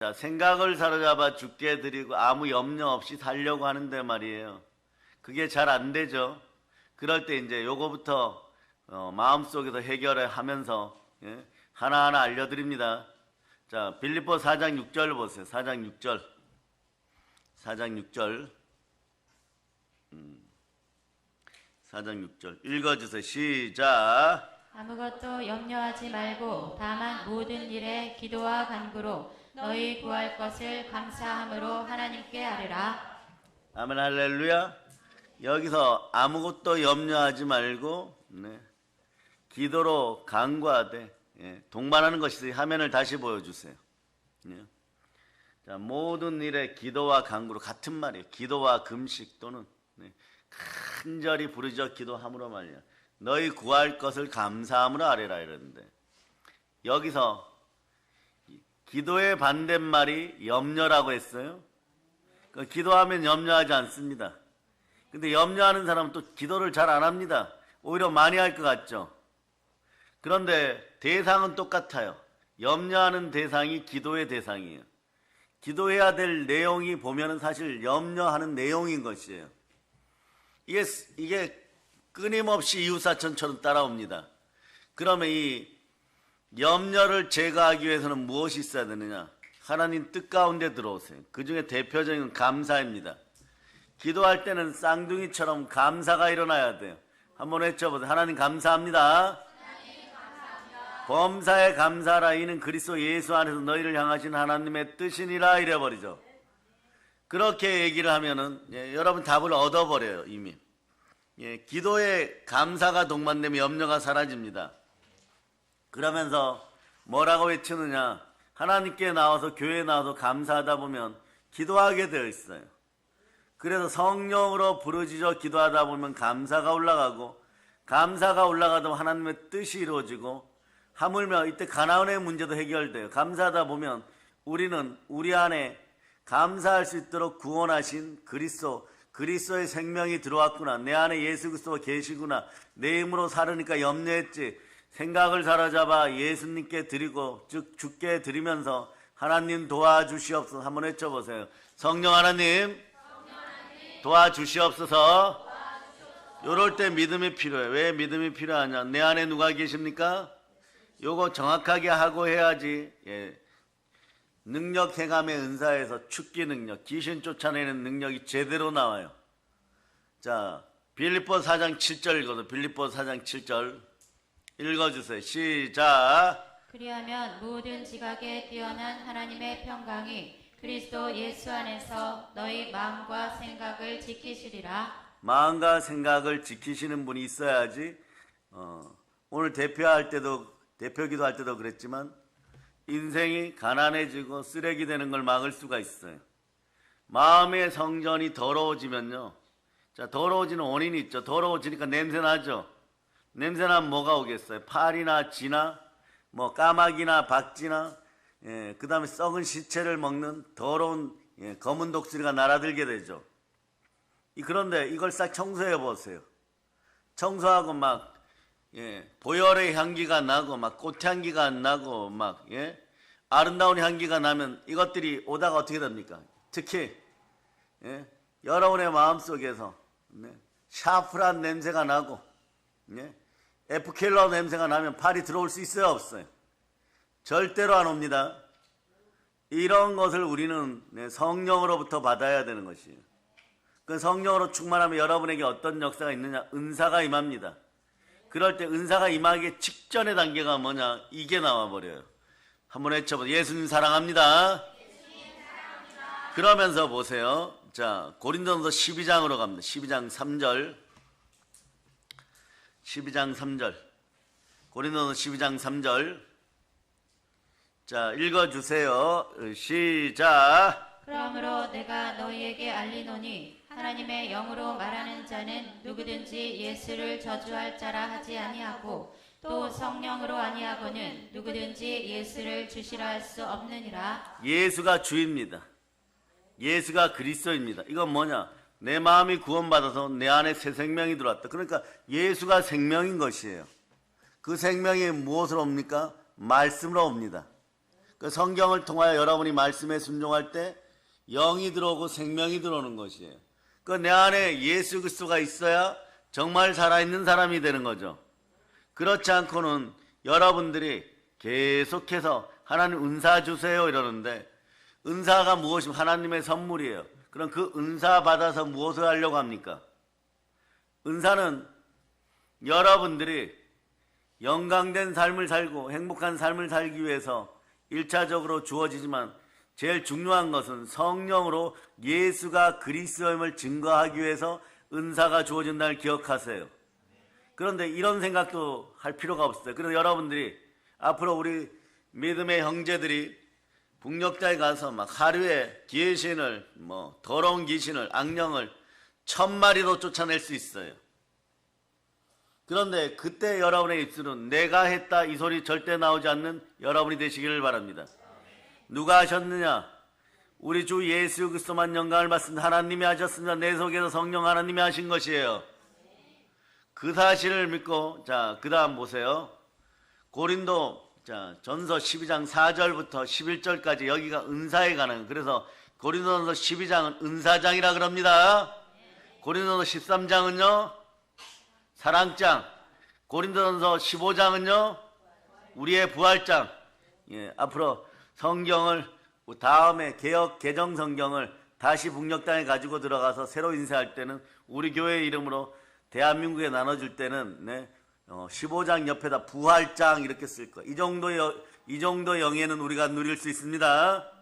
자, 생각을 사로잡아 죽게 드리고 아무 염려 없이 살려고 하는데 말이에요. 그게 잘 안 되죠. 그럴 때 이제 요거부터 마음속에서 해결을 하면서 하나하나 알려드립니다. 자, 빌립보 4장 6절 보세요. 4장 6절. 4장 6절. 4장 6절. 읽어주세요. 시작. 아무것도 염려하지 말고 다만 모든 일에 기도와 간구로 너희 구할 것을 감사함으로 하나님께 아뢰라. 아멘 할렐루야. 여기서 아무것도 염려하지 말고 기도로 간구하되 동반하는 것이 화면을 다시 보여주세요. 자, 모든 일에 기도와 간구로 같은 말이에요. 기도와 금식 또는 간절히 부르짖어 기도함으로 말이야. 너희 구할 것을 감사함으로 아뢰라 이러는데 여기서 기도의 반대말이 염려라고 했어요. 그러니까 기도하면 염려하지 않습니다. 근데 염려하는 사람은 또 기도를 잘 안 합니다. 오히려 많이 할 것 같죠. 그런데 대상은 똑같아요. 염려하는 대상이 기도의 대상이에요. 기도해야 될 내용이 보면은 사실 염려하는 내용인 것이에요. 이게 끊임없이 이웃사촌처럼 따라옵니다. 그러면 이 염려를 제거하기 위해서는 무엇이 있어야 되느냐? 하나님 뜻 가운데 들어오세요. 그 중에 대표적인 감사입니다. 기도할 때는 쌍둥이처럼 감사가 일어나야 돼요. 한번 외쳐보세요. 하나님 감사합니다. 범사에 감사하라. 이는 그리스도 예수 안에서 너희를 향하신 하나님의 뜻이니라 이래버리죠. 그렇게 얘기를 하면은 여러분 답을 얻어버려요. 이미. 기도에 감사가 동반되면 염려가 사라집니다. 그러면서 뭐라고 외치느냐? 하나님께 나와서 교회에 나와서 감사하다 보면 기도하게 되어 있어요. 그래서 성령으로 부르짖어 기도하다 보면 감사가 올라가고 감사가 올라가다 보면 하나님의 뜻이 이루어지고 하물며 이때 가나안의 문제도 해결돼요. 감사하다 보면 우리는 우리 안에 감사할 수 있도록 구원하신 그리스도의 생명이 들어왔구나. 내 안에 예수 그리스도가 계시구나. 내 힘으로 살으니까 염려했지. 생각을 사로잡아 예수님께 드리고 즉 주께 드리면서 하나님 도와주시옵소서. 한번 외쳐보세요. 성령 하나님 도와주시옵소서. 요럴 때 믿음이 필요해. 왜 믿음이 필요하냐? 내 안에 누가 계십니까? 요거 정확하게 하고 해야지. 능력 행함의 은사에서 축기 능력, 귀신 쫓아내는 능력이 제대로 나와요. 자, 빌립보 4장 7절 읽어서 빌립보 4장 7절 읽어주세요. 시작. 그리하면 모든 지각에 뛰어난 하나님의 평강이 그리스도 예수 안에서 너희 마음과 생각을 지키시리라. 마음과 생각을 지키시는 분이 있어야지. 오늘 대표기도 할 때도 그랬지만 인생이 가난해지고 쓰레기 되는 걸 막을 수가 있어요. 마음의 성전이 더러워지면요. 자, 더러워지는 원인이 있죠. 더러워지니까 냄새나죠. 냄새나면 뭐가 오겠어요? 파리나 쥐나 뭐 까마귀나 박쥐나 그 다음에 썩은 시체를 먹는 더러운 검은 독수리가 날아들게 되죠. 그런데 이걸 싹 청소해 보세요. 청소하고 막 보혈의 향기가 나고 막 꽃향기가 나고 막 아름다운 향기가 나면 이것들이 오다가 어떻게 됩니까? 특히 여러분의 마음속에서 샤프란 냄새가 나고 에프켈러 냄새가 나면 팔이 들어올 수 있어요? 없어요? 절대로 안 옵니다. 이런 것을 우리는 성령으로부터 받아야 되는 것이에요. 그 성령으로 충만하면 여러분에게 어떤 역사가 있느냐? 은사가 임합니다. 그럴 때 은사가 임하기 직전의 단계가 뭐냐? 이게 나와버려요. 한번 외쳐보세요. 예수님 사랑합니다. 그러면서 보세요. 자, 고린도전서 12장으로 갑니다. 12장 3절. 12장 3절. 고린도전서 12장 3절. 자, 읽어주세요. 시작. 그러므로 내가 너희에게 알리노니 하나님의 영으로 말하는 자는 누구든지 예수를 저주할 자라 하지 아니하고 또 성령으로 아니하고는 누구든지 예수를 주시라 할 수 없느니라. 예수가 주입니다. 예수가 그리스도입니다. 이건 뭐냐? 내 마음이 구원받아서 내 안에 새 생명이 들어왔다. 그러니까 예수가 생명인 것이에요. 그 생명이 무엇으로 옵니까? 말씀으로 옵니다. 그 성경을 통하여 여러분이 말씀에 순종할 때 영이 들어오고 생명이 들어오는 것이에요. 그 내 안에 예수 그리스도가 있어야 정말 살아있는 사람이 되는 거죠. 그렇지 않고는 여러분들이 계속해서 하나님 은사 주세요 이러는데, 은사가 무엇이면 하나님의 선물이에요. 그럼 그 은사 받아서 무엇을 하려고 합니까? 은사는 여러분들이 영광된 삶을 살고 행복한 삶을 살기 위해서 1차적으로 주어지지만, 제일 중요한 것은 성령으로 예수가 그리스도임을 증거하기 위해서 은사가 주어진다는 걸 기억하세요. 그런데 이런 생각도 할 필요가 없어요. 그래서 여러분들이 앞으로 우리 믿음의 형제들이 북녘다에 가서 막 하루에 귀신을, 더러운 귀신을, 악령을 1000마리도 쫓아낼 수 있어요. 그런데 그때 여러분의 입술은 내가 했다 이 소리 절대 나오지 않는 여러분이 되시기를 바랍니다. 누가 하셨느냐? 우리 주 예수 그리스도만 영광을 받습니다. 하나님이 하셨습니다. 내 속에서 성령 하나님이 하신 것이에요. 그 사실을 믿고, 자, 그 다음 보세요. 고린도 전서 12장 4절부터 11절까지 여기가 은사에 관한, 그래서 고린도전서 12장은 은사장이라 그럽니다. 고린도전서 13장은요 사랑장, 고린도전서 15장은요 우리의 부활장. 앞으로 성경을 다음에 개역 개정 성경을 다시 북녘 땅에 가지고 들어가서 새로 인쇄할 때는 우리 교회 이름으로 대한민국에 나눠줄 때는 15장 옆에다 부활장 이렇게 쓸 거예요. 이 정도 영예는 우리가 누릴 수 있습니다.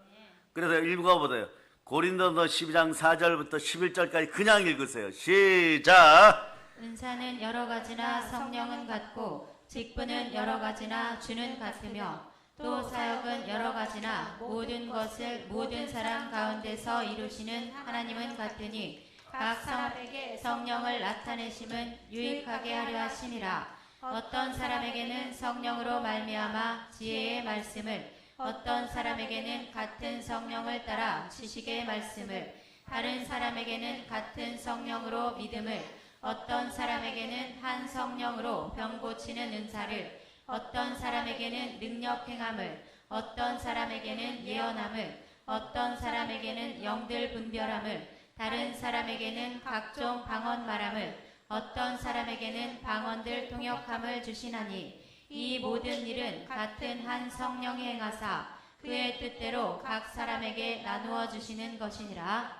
그래서 읽어보세요. 고린도서 12장 4절부터 11절까지 그냥 읽으세요. 시작. 은사는 여러 가지나 성령은 같고 직분은 여러 가지나 주는 같으며 또 사역은 여러 가지나 모든 것을 모든 사람 가운데서 이루시는 하나님은 같으니 각 사람에게 성령을 나타내심은 유익하게 하려 하심이라. 어떤 사람에게는 성령으로 말미암아 지혜의 말씀을, 어떤 사람에게는 같은 성령을 따라 지식의 말씀을, 다른 사람에게는 같은 성령으로 믿음을, 어떤 사람에게는 한 성령으로 병 고치는 은사를, 어떤 사람에게는 능력 행함을, 어떤 사람에게는 예언함을, 어떤 사람에게는 영들 분별함을, 다른 사람에게는 각종 방언 말함을, 어떤 사람에게는 방언들 통역함을 주시나니 이 모든 일은 같은 한 성령이 행하사 그의 뜻대로 각 사람에게 나누어 주시는 것이니라.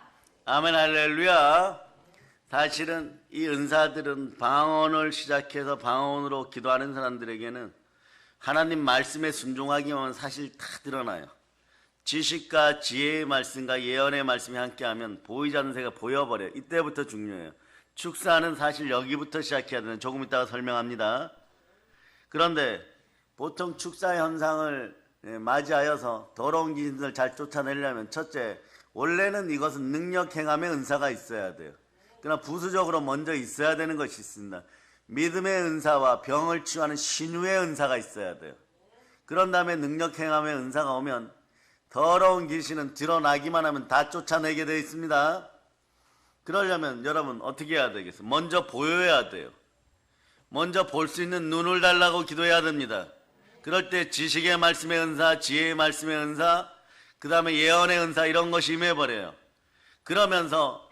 아멘 할렐루야. 사실은 이 은사들은 방언을 시작해서 방언으로 기도하는 사람들에게는 하나님 말씀에 순종하기만 사실 다 드러나요. 지식과 지혜의 말씀과 예언의 말씀이 함께하면 보이지 않는 새가 보여버려요. 이때부터 중요해요. 축사는 사실 여기부터 시작해야 되는, 조금 이따가 설명합니다. 그런데 보통 축사 현상을 맞이하여서 더러운 귀신들을 잘 쫓아내려면 첫째, 원래는 이것은 능력 행함의 은사가 있어야 돼요. 그러나 부수적으로 먼저 있어야 되는 것이 있습니다. 믿음의 은사와 병을 치유하는 신유의 은사가 있어야 돼요. 그런 다음에 능력 행함의 은사가 오면 더러운 귀신은 드러나기만 하면 다 쫓아내게 되어 있습니다. 그러려면 여러분 어떻게 해야 되겠어요? 먼저 보여야 돼요. 먼저 볼 수 있는 눈을 달라고 기도해야 됩니다. 그럴 때 지식의 말씀의 은사, 지혜의 말씀의 은사, 그 다음에 예언의 은사, 이런 것이 임해버려요. 그러면서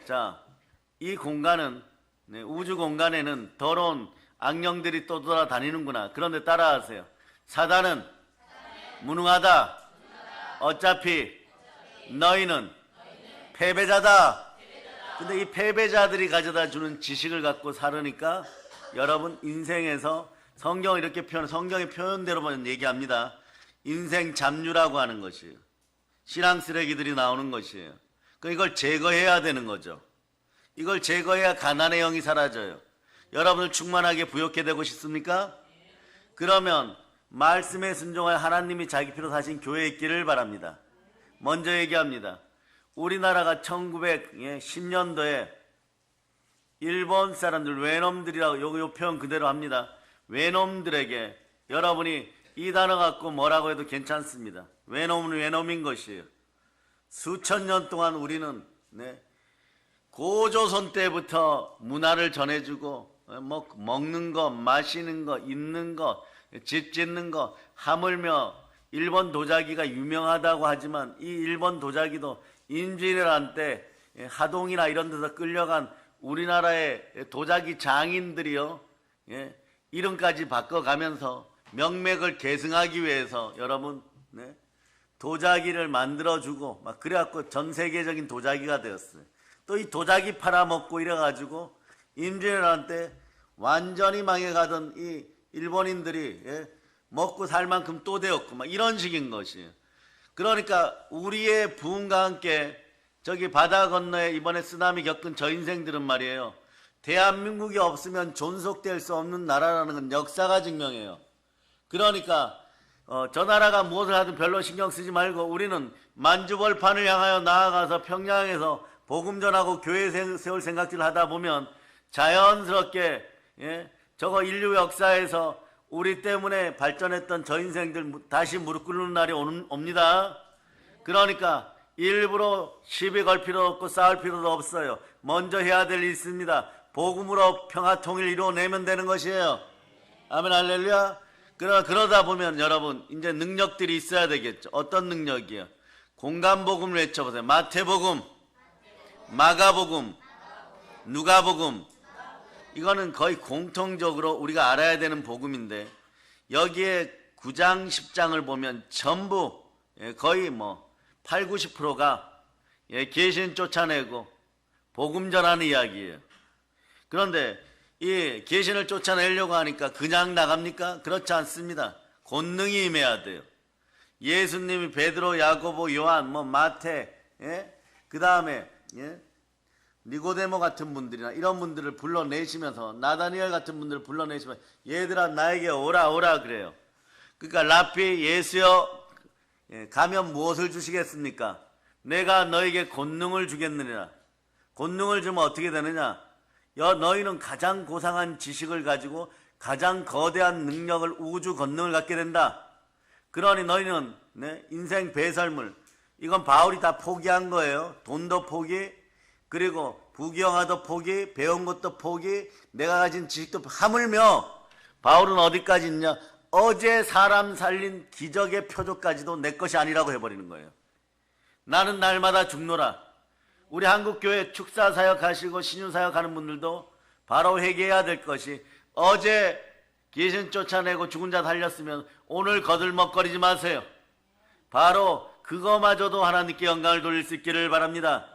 이 공간은, 우주 공간에는 더러운 악령들이 또 돌아다니는구나. 그런데 따라하세요. 사단은 무능하다. 어차피 너희는 패배자다. 근데 이 패배자들이 가져다 주는 지식을 갖고 살으니까 여러분 인생에서 성경을 이렇게 성경의 표현대로만 얘기합니다. 인생 잡류라고 하는 것이에요. 신앙 쓰레기들이 나오는 것이에요. 이걸 제거해야 되는 거죠. 이걸 제거해야 가난의 영이 사라져요. 여러분을 충만하게 부욕해 되고 싶습니까? 그러면 말씀에 순종할 하나님이 자기 피로 사신 교회에 있기를 바랍니다. 먼저 얘기합니다. 우리나라가 1910년도에 일본 사람들, 외놈들이라고, 요 표현 그대로 합니다. 외놈들에게 여러분이 이 단어 갖고 뭐라고 해도 괜찮습니다. 외놈은 외놈인 것이에요. 수천 년 동안 우리는 고조선 때부터 문화를 전해주고, 먹는 거, 마시는 거, 입는 거, 집 짓는 거, 하물며 일본 도자기가 유명하다고 하지만 이 일본 도자기도 임진왜란 때 하동이나 이런 데서 끌려간 우리나라의 도자기 장인들이요, 이름까지 바꿔가면서 명맥을 계승하기 위해서 여러분, 도자기를 만들어주고 막 그래갖고 전 세계적인 도자기가 되었어요. 또 이 도자기 팔아먹고 이래가지고 임진왜란 때 완전히 망해가던 이 일본인들이 먹고 살 만큼 또 되었고 막 이런 식인 것이에요. 그러니까 우리의 부흥과 함께 저기 바다 건너에 이번에 쓰나미 겪은 저 인생들은 말이에요, 대한민국이 없으면 존속될 수 없는 나라라는 건 역사가 증명해요. 그러니까 저 나라가 무엇을 하든 별로 신경 쓰지 말고 우리는 만주벌판을 향하여 나아가서 평양에서 복음 전하고 교회 세울 생각들을 하다 보면 자연스럽게 저거 인류 역사에서 우리 때문에 발전했던 저 인생들 다시 무릎 꿇는 날이 옵니다. 그러니까 일부러 시비 걸 필요 없고 싸울 필요도 없어요. 먼저 해야 될 일이 있습니다. 복음으로 평화 통일 이루어내면 되는 것이에요. 아멘 할렐루야. 그러다 보면 여러분 이제 능력들이 있어야 되겠죠. 어떤 능력이요? 공간복음을 외쳐보세요. 마태복음, 마가복음, 누가복음. 이거는 거의 공통적으로 우리가 알아야 되는 복음인데 여기에 9장 10장을 보면 전부 거의 8, 90%가 귀신 쫓아내고 복음 전하는 이야기예요. 그런데 이 귀신을 쫓아내려고 하니까 그냥 나갑니까? 그렇지 않습니다. 권능이 임해야 돼요. 예수님이 베드로, 야고보, 요한, 마태, 그 다음에 니고데모 같은 분들이나 이런 분들을 불러내시면서 나다니엘 같은 분들을 불러내시면서 얘들아 나에게 오라 그래요. 그러니까 라피 예수여 가면 무엇을 주시겠습니까? 내가 너에게 권능을 주겠느니라. 권능을 주면 어떻게 되느냐? 너희는 가장 고상한 지식을 가지고 가장 거대한 능력을, 우주 권능을 갖게 된다. 그러니 너희는 인생 배설물, 이건 바울이 다 포기한 거예요. 돈도 포기, 그리고 부귀영화도 포기, 배운 것도 포기, 내가 가진 지식도 하물며 바울은 어디까지 있냐? 어제 사람 살린 기적의 표적까지도 내 것이 아니라고 해버리는 거예요. 나는 날마다 죽노라. 우리 한국교회 축사사역 하시고 신유사역 하는 분들도 바로 회개해야 될 것이, 어제 귀신 쫓아내고 죽은 자 살렸으면 오늘 거들먹거리지 마세요. 바로 그거마저도 하나님께 영광을 돌릴 수 있기를 바랍니다.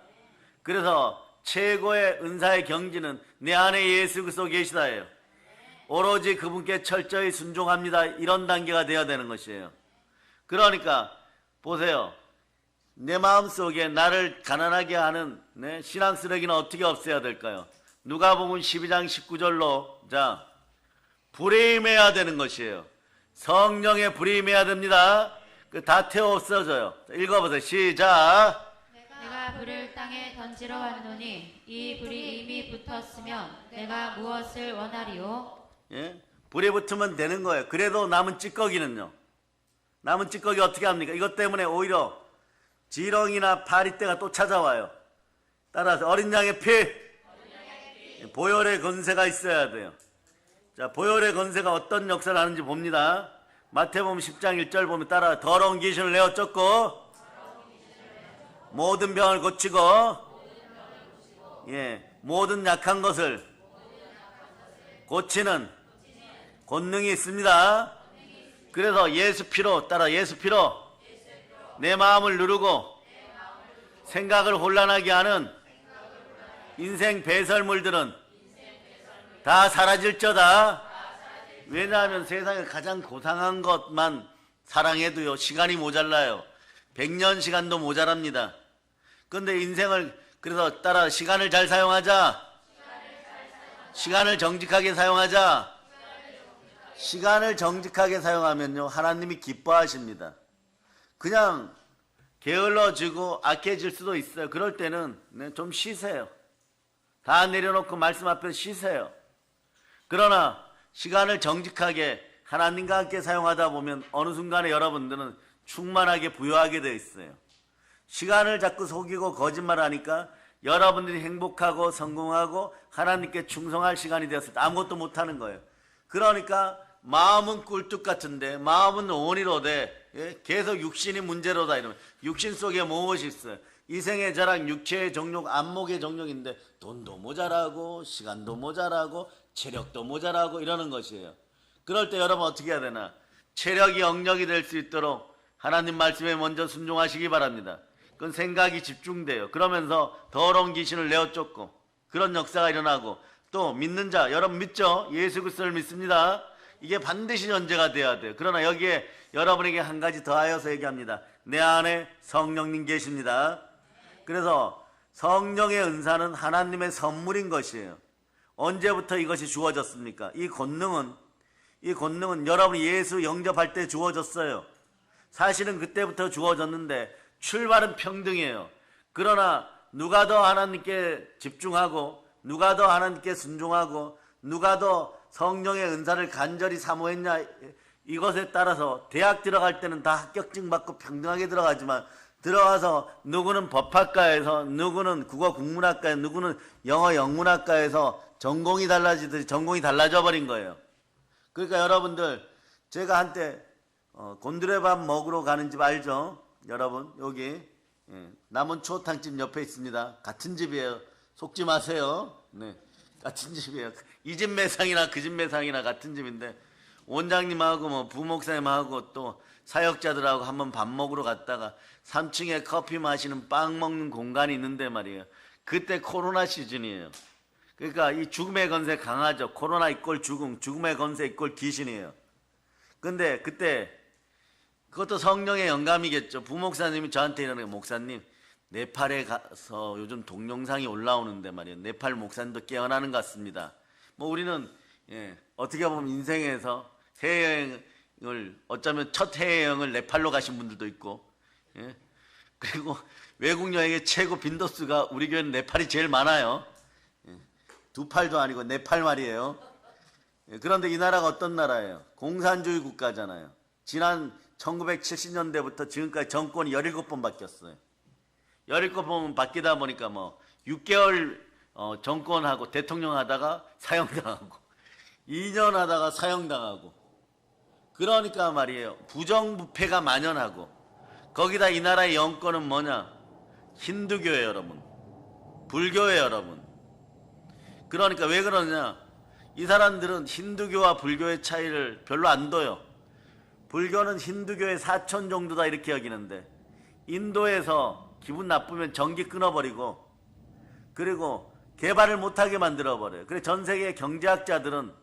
그래서 최고의 은사의 경지는 내 안에 예수 그리스도 계시다예요. 오로지 그분께 철저히 순종합니다. 이런 단계가 되어야 되는 것이에요. 그러니까 보세요. 내 마음속에 나를 가난하게 하는 신앙 쓰레기는 어떻게 없애야 될까요? 누가복음 12장 19절로 자, 불이 임해야 되는 것이에요. 성령의 불이 임해야 됩니다. 다 태워 없어져요. 읽어보세요. 시작. 내가 불을 땅에 던지러 왔노니 이 불이 이미 붙었으면 내가 무엇을 원하리요? 불이 붙으면 되는 거예요. 그래도 남은 찌꺼기는요. 남은 찌꺼기 어떻게 합니까? 이것 때문에 오히려 지렁이나 파리떼가 또 찾아와요. 따라서 어린 양의 피, 보혈의 건세가 있어야 돼요. 자, 보혈의 건세가 어떤 역사를 하는지 봅니다. 마태복음 10장 1절 보면 따라 더러운 귀신을 내어 쫓고 모든 병을 고치고 모든 약한 것을 고치는 권능이 있습니다. 그래서 예수 피로, 따라 예수 피로 내 마음을 누르고 생각을 혼란하게 하는 인생 배설물들은 다 사라질저다. 왜냐하면 세상에 가장 고상한 것만 사랑해도요 시간이 모자라요. 100년 시간도 모자랍니다. 그런데 인생을, 그래서 따라 시간을 잘 사용하자. 시간을 정직하게 사용하자. 시간을 정직하게 사용하면요 하나님이 기뻐하십니다. 그냥 게을러지고 악해질 수도 있어요. 그럴 때는 좀 쉬세요. 다 내려놓고 말씀 앞에 쉬세요. 그러나 시간을 정직하게 하나님과 함께 사용하다 보면 어느 순간에 여러분들은 충만하게 부여하게 되어 있어요. 시간을 자꾸 속이고 거짓말하니까 여러분들이 행복하고 성공하고 하나님께 충성할 시간이 되었을 때 아무것도 못하는 거예요. 그러니까 마음은 꿀뚝 같은데 마음은 온이로되 예? 계속 육신이 문제로다 이러면 육신 속에 무엇이 있어요? 이생의 자랑, 육체의 정욕, 안목의 정욕인데 돈도 모자라고 시간도 모자라고 체력도 모자라고 이러는 것이에요. 그럴 때 여러분 어떻게 해야 되나? 체력이 영력이 될 수 있도록 하나님 말씀에 먼저 순종하시기 바랍니다. 그건 생각이 집중돼요. 그러면서 더러운 귀신을 내어 쫓고 그런 역사가 일어나고 또 믿는 자, 여러분 믿죠? 예수 그리스도를 믿습니다. 이게 반드시 전제가 돼야 돼요. 그러나 여기에 여러분에게 한 가지 더하여서 얘기합니다. 내 안에 성령님 계십니다. 그래서 성령의 은사는 하나님의 선물인 것이에요. 언제부터 이것이 주어졌습니까? 이 권능은 여러분이 예수 영접할 때 주어졌어요. 사실은 그때부터 주어졌는데 출발은 평등이에요. 그러나 누가 더 하나님께 집중하고 누가 더 하나님께 순종하고 누가 더 성령의 은사를 간절히 사모했냐, 이것에 따라서 대학 들어갈 때는 다 합격증 받고 평등하게 들어가지만 들어가서 누구는 법학과에서 누구는 국어 국문학과에 누구는 영어 영문학과에서 전공이 달라지듯이 전공이 달라져 버린 거예요. 그러니까 여러분들, 제가 한때 곤드레밥 먹으러 가는 집 알죠? 여러분 여기 남원 추어탕집 옆에 있습니다. 같은 집이에요. 속지 마세요. 네, 같은 집이에요. 이 집 매상이나 그 집 매상이나 같은 집인데 원장님하고 뭐 부목사님하고 또 사역자들하고 한번 밥 먹으러 갔다가 3층에 커피 마시는 빵 먹는 공간이 있는데 말이에요. 그때 코로나 시즌이에요. 그러니까 이 죽음의 건세 강하죠. 코로나 이꼴 죽음, 죽음의 건세 이꼴 귀신이에요. 근데 그때 그것도 성령의 영감이겠죠. 부목사님이 저한테 이러는 거예요. 목사님, 네팔에 가서 요즘 동영상이 올라오는데 말이에요. 네팔 목사님도 깨어나는 것 같습니다. 뭐 우리는 어떻게 보면 인생에서 해외여행을 어쩌면 첫 해외여행을 네팔로 가신 분들도 있고, 그리고 외국 여행의 최고 빈도수가 우리 교회는 네팔이 제일 많아요. 두 팔도 아니고 네팔 말이에요. 그런데 이 나라가 어떤 나라예요? 공산주의 국가잖아요. 지난 1970년대부터 지금까지 정권이 17번 바뀌었어요. 17번 바뀌다 보니까 뭐 6개월 정권하고 대통령 하다가 사형당하고 2년 하다가 사형당하고, 그러니까 말이에요. 부정부패가 만연하고, 거기다 이 나라의 영권은 뭐냐? 힌두교예요, 여러분. 불교예요, 여러분. 그러니까 왜 그러냐? 이 사람들은 힌두교와 불교의 차이를 별로 안 둬요. 불교는 힌두교의 사촌 정도다 이렇게 여기는데, 인도에서 기분 나쁘면 전기 끊어버리고 그리고 개발을 못하게 만들어버려요. 그래서 전 세계 경제학자들은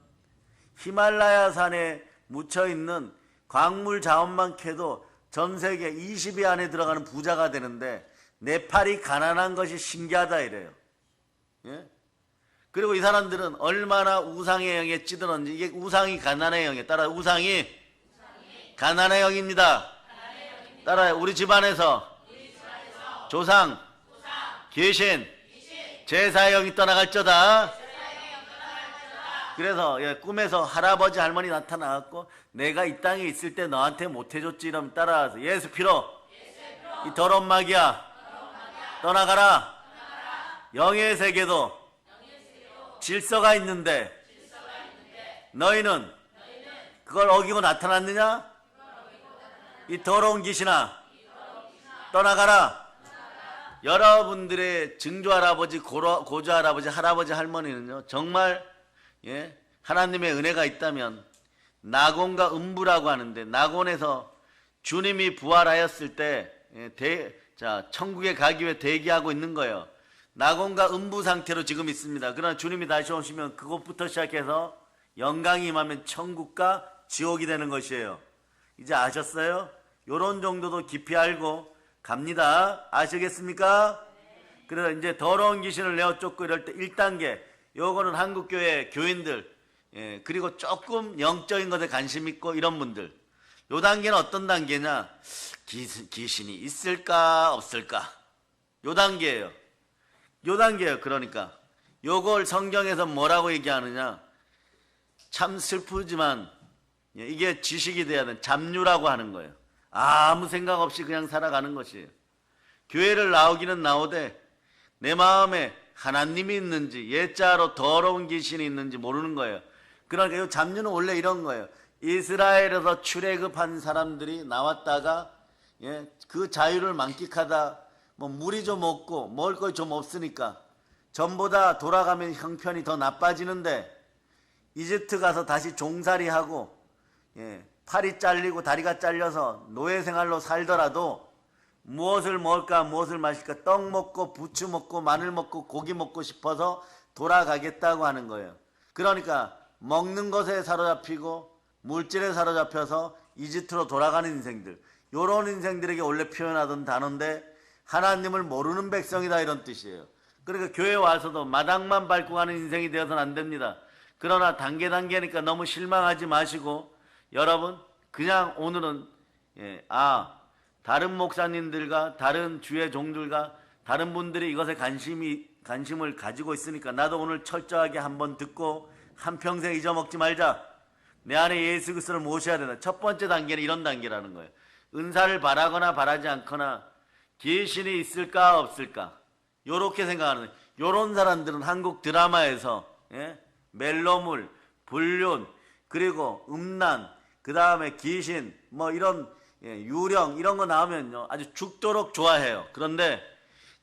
히말라야 산에 묻혀있는 광물 자원만 캐도 전 세계 20위 안에 들어가는 부자가 되는데 네팔이 가난한 것이 신기하다 이래요. 그리고 이 사람들은 얼마나 우상의 영에 찌들었는지, 이게 우상이 가난의 영에 따라 우상이 가난의 영입니다. 따라요. 우리 집안에서 조상, 귀신, 제사의 영이 떠나갈저다. 그래서 꿈에서 할아버지 할머니 나타나갖고 내가 이 땅에 있을 때 너한테 못해줬지 이러면 따라와서 예수 피로 이 더러운 마귀야 떠나가라. 영의 세계도 질서가 있는데 너희는 그걸 어기고 나타났느냐? 이 더러운 귀신아 떠나가라. 여러분들의 증조 할아버지, 고조 할아버지, 할아버지 할머니는요 정말 하나님의 은혜가 있다면 낙원과 음부라고 하는데, 낙원에서 주님이 부활하였을 때 천국에 가기 위해 대기하고 있는 거예요. 낙원과 음부 상태로 지금 있습니다. 그러나 주님이 다시 오시면 그것부터 시작해서 영광이 임하면 천국과 지옥이 되는 것이에요. 이제 아셨어요? 요런 정도도 깊이 알고 갑니다. 아시겠습니까? 그래서 이제 더러운 귀신을 내어 쫓고 이럴 때 1단계, 요거는 한국교회 교인들, 그리고 조금 영적인 것에 관심 있고 이런 분들. 요 단계는 어떤 단계냐? 귀신이 있을까 없을까? 요 단계예요. 요 단계예요. 그러니까 요걸 성경에서 뭐라고 얘기하느냐? 참 슬프지만 이게 지식이 돼야 되는 잡류라고 하는 거예요. 아무 생각 없이 그냥 살아가는 것이에요. 교회를 나오기는 나오되 내 마음에 하나님이 있는지, 옛자로 더러운 귀신이 있는지 모르는 거예요. 그러니까 이 잡류는 원래 이런 거예요. 이스라엘에서 출애굽한 사람들이 나왔다가 그 자유를 만끽하다 뭐 물이 좀 없고 먹을 거 좀 없으니까 전보다 돌아가면 형편이 더 나빠지는데 이집트 가서 다시 종살이하고 팔이 잘리고 다리가 잘려서 노예 생활로 살더라도 무엇을 먹을까 무엇을 마실까 떡 먹고 부추 먹고 마늘 먹고 고기 먹고 싶어서 돌아가겠다고 하는 거예요. 그러니까 먹는 것에 사로잡히고 물질에 사로잡혀서 이집트로 돌아가는 인생들, 요런 인생들에게 원래 표현하던 단어인데 하나님을 모르는 백성이다 이런 뜻이에요. 그러니까 교회 와서도 마당만 밟고 가는 인생이 되어서는 안 됩니다. 그러나 단계니까 너무 실망하지 마시고 여러분 그냥 오늘은 다른 목사님들과 다른 주의 종들과 다른 분들이 이것에 관심을 가지고 있으니까 나도 오늘 철저하게 한번 듣고 한평생 잊어먹지 말자. 내 안에 예수 그리스도를 모셔야 된다. 첫 번째 단계는 이런 단계라는 거예요. 은사를 바라거나 바라지 않거나 계신이 있을까 없을까 요렇게 생각하는 거예요. 요런 사람들은 한국 드라마에서 멜로물, 불륜, 그리고 음란, 그 다음에 귀신, 뭐 이런 유령 이런 거 나오면요 아주 죽도록 좋아해요. 그런데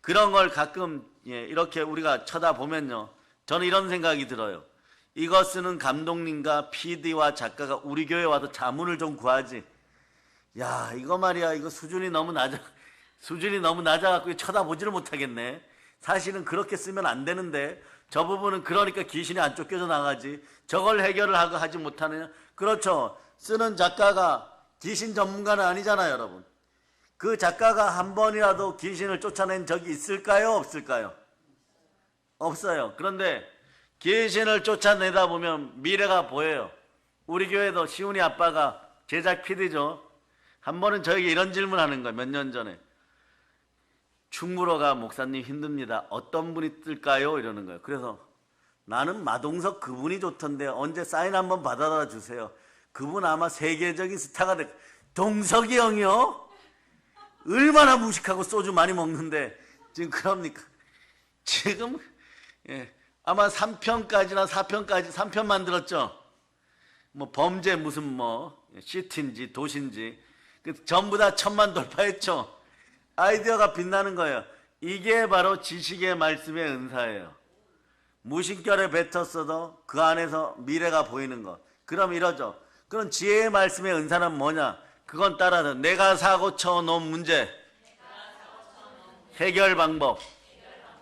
그런 걸 가끔 이렇게 우리가 쳐다보면요 저는 이런 생각이 들어요. 이거 쓰는 감독님과 PD와 작가가 우리 교회 와서 자문을 좀 구하지. 야 이거 말이야 이거 수준이 너무 낮아갖고 쳐다보지를 못하겠네. 사실은 그렇게 쓰면 안 되는데 저 부분은 그러니까 귀신이 안 쫓겨져 나가지. 저걸 해결을 하지 못하느냐. 그렇죠. 쓰는 작가가 귀신 전문가는 아니잖아요 여러분. 그 작가가 한 번이라도 귀신을 쫓아낸 적이 있을까요 없을까요? 없어요. 그런데 귀신을 쫓아내다 보면 미래가 보여요. 우리 교회도 시훈이 아빠가 제작 PD죠. 한 번은 저에게 이런 질문하는 거예요. 몇 년 전에. 충무로가 목사님 힘듭니다. 어떤 분이 뜰까요? 이러는 거예요. 그래서 나는 마동석 그분이 좋던데 언제 사인 한번 받아다 주세요. 그분 아마 세계적인 스타가 될. 동석이 형이요? 얼마나 무식하고 소주 많이 먹는데 지금 그럽니까? 지금 아마 3편까지나 4편까지 3편 만들었죠. 뭐 범죄 무슨 뭐 시티인지 도시인지 전부 다 1000만 돌파했죠. 아이디어가 빛나는 거예요. 이게 바로 지식의 말씀의 은사예요. 무심결에 뱉었어도 그 안에서 미래가 보이는 것. 그럼 이러죠. 그럼 지혜의 말씀의 은사는 뭐냐? 그건 따라서 내가 사고 쳐놓은 문제, 해결 방법.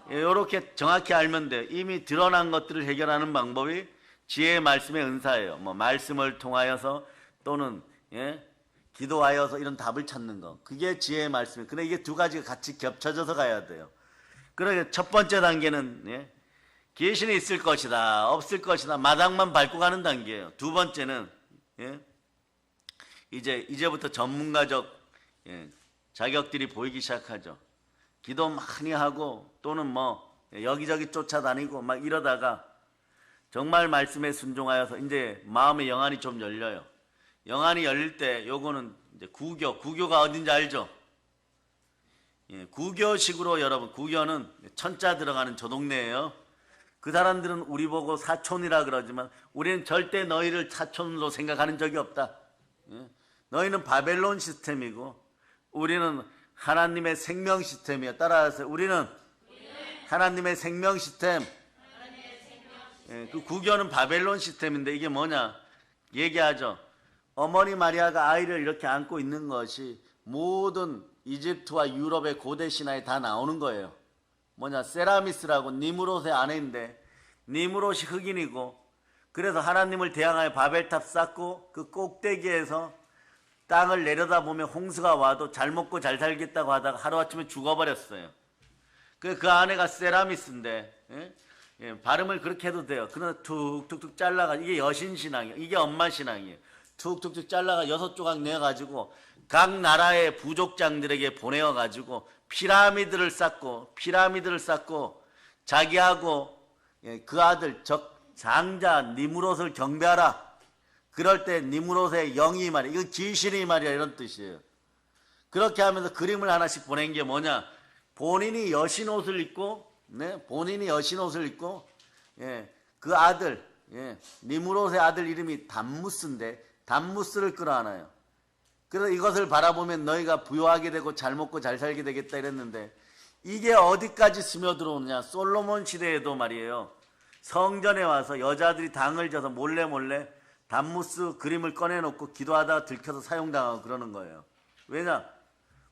이렇게 정확히 알면 돼요. 이미 드러난 것들을 해결하는 방법이 지혜의 말씀의 은사예요. 뭐 말씀을 통하여서 또는 기도하여서 이런 답을 찾는 거. 그게 지혜의 말씀이에요. 근데 이게 두 가지가 같이 겹쳐져서 가야 돼요. 그러니까 첫 번째 단계는 계신이 있을 것이다, 없을 것이다, 마당만 밟고 가는 단계예요. 두 번째는 이제부터 전문가적 자격들이 보이기 시작하죠. 기도 많이 하고 또는 뭐 여기저기 쫓아다니고 막 이러다가 정말 말씀에 순종하여서 이제 마음의 영안이 좀 열려요. 영안이 열릴 때 요거는 이제 구교가 어딘지 알죠? 구교식으로 여러분, 구교는 천자 들어가는 저 동네예요. 그 사람들은 우리 보고 사촌이라 그러지만 우리는 절대 너희를 사촌으로 생각하는 적이 없다. 너희는 바벨론 시스템이고 우리는 하나님의 생명 시스템이야. 따라서 우리는 하나님의 생명 시스템. 그 구교는 바벨론 시스템인데 이게 뭐냐? 얘기하죠. 어머니 마리아가 아이를 이렇게 안고 있는 것이 모든 이집트와 유럽의 고대 신화에 다 나오는 거예요. 뭐냐? 세라미스라고 니무롯의 아내인데 니무롯이 흑인이고 그래서 하나님을 대항하여 바벨탑 쌓고 그 꼭대기에서 땅을 내려다보면 홍수가 와도 잘 먹고 잘 살겠다고 하다가 하루아침에 죽어버렸어요. 그 아내가 세라미스인데 발음을 그렇게 해도 돼요. 그러나 툭툭툭 잘라가 이게 여신 신앙이에요. 이게 엄마 신앙이에요. 툭툭툭 잘라가 6조각 내어가지고 각 나라의 부족장들에게 보내어가지고 피라미드를 쌓고 자기하고 그 아들 장자 니무롯을 경배하라. 그럴 때 니무롯의 영이 말이야. 이거 귀신이 말이야. 이런 뜻이에요. 그렇게 하면서 그림을 하나씩 보낸 게 뭐냐? 본인이 여신 옷을 입고 그 아들, 니무롯의 아들 이름이 담무스인데 단무스를 끌어안아요. 그래서 이것을 바라보면 너희가 부유하게 되고 잘 먹고 잘 살게 되겠다 이랬는데 이게 어디까지 스며들어오느냐. 솔로몬 시대에도 말이에요. 성전에 와서 여자들이 당을 져서 몰래 단무스 그림을 꺼내놓고 기도하다가 들켜서 사용당하고 그러는 거예요. 왜냐?